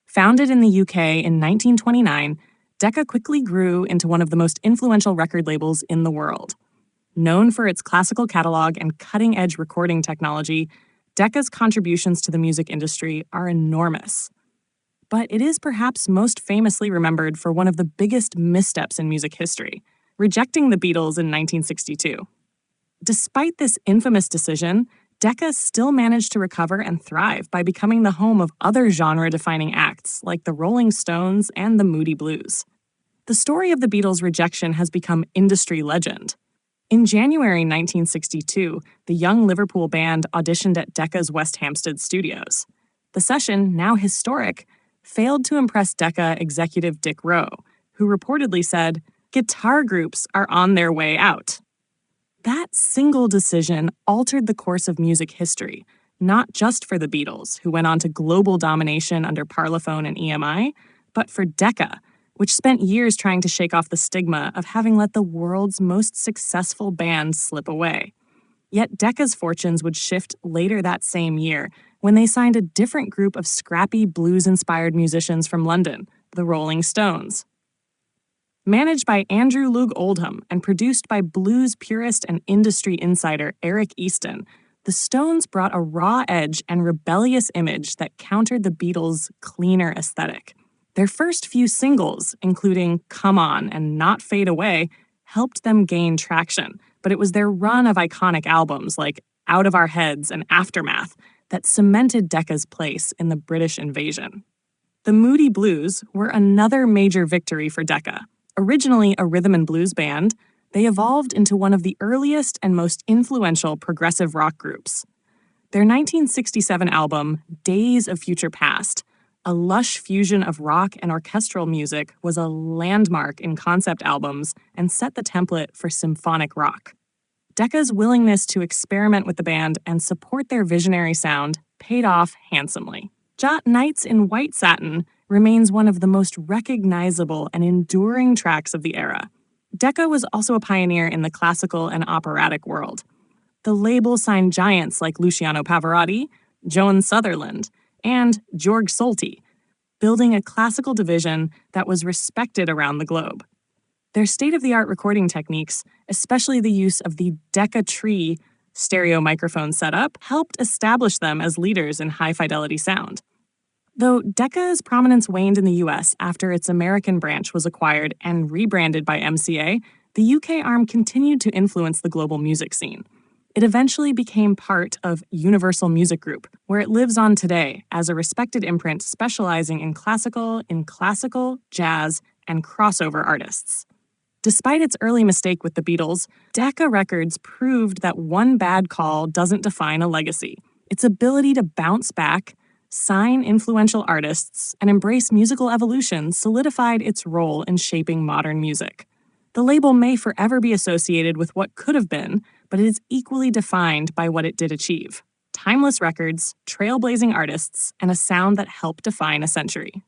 Founded in the UK in 1929, Decca quickly grew into one of the most influential record labels in the world. Known for its classical catalog and cutting-edge recording technology, Decca's contributions to the music industry are enormous. But it is perhaps most famously remembered for one of the biggest missteps in music history, rejecting the Beatles in 1962. Despite this infamous decision, Decca still managed to recover and thrive by becoming the home of other genre-defining acts like the Rolling Stones and the Moody Blues. The story of the Beatles' rejection has become industry legend. In January 1962, the young Liverpool band auditioned at Decca's West Hampstead studios. The session, now historic, failed to impress Decca executive Dick Rowe, who reportedly said, "Guitar groups are on their way out." That single decision altered the course of music history, not just for the Beatles, who went on to global domination under Parlophone and EMI, but for Decca, which spent years trying to shake off the stigma of having let the world's most successful band slip away. Yet Decca's fortunes would shift later that same year when they signed a different group of scrappy blues-inspired musicians from London, the Rolling Stones. Managed by Andrew Loog Oldham and produced by blues purist and industry insider Eric Easton, the Stones brought a raw edge and rebellious image that countered the Beatles' cleaner aesthetic. Their first few singles, including Come On and Not Fade Away, helped them gain traction, but it was their run of iconic albums like Out of Our Heads and Aftermath that cemented Decca's place in the British invasion. The Moody Blues were another major victory for Decca. Originally a rhythm and blues band, they evolved into one of the earliest and most influential progressive rock groups. Their 1967 album, Days of Future Past, a lush fusion of rock and orchestral music, was a landmark in concept albums and set the template for symphonic rock. Decca's willingness to experiment with the band and support their visionary sound paid off handsomely. Jot Nights in White Satin remains one of the most recognizable and enduring tracks of the era. Decca was also a pioneer in the classical and operatic world. The label signed giants like Luciano Pavarotti, Joan Sutherland, and Georg Solti, building a classical division that was respected around the globe. Their state-of-the-art recording techniques, especially the use of the Decca Tree stereo microphone setup, helped establish them as leaders in high-fidelity sound. Though Decca's prominence waned in the US after its American branch was acquired and rebranded by MCA, the UK arm continued to influence the global music scene. It eventually became part of Universal Music Group, where it lives on today as a respected imprint specializing in classical, jazz, and crossover artists. Despite its early mistake with the Beatles, Decca Records proved that one bad call doesn't define a legacy. Its ability to bounce back, sign influential artists, and embrace musical evolution solidified its role in shaping modern music. The label may forever be associated with what could have been, but it is equally defined by what it did achieve: timeless records, trailblazing artists, and a sound that helped define a century.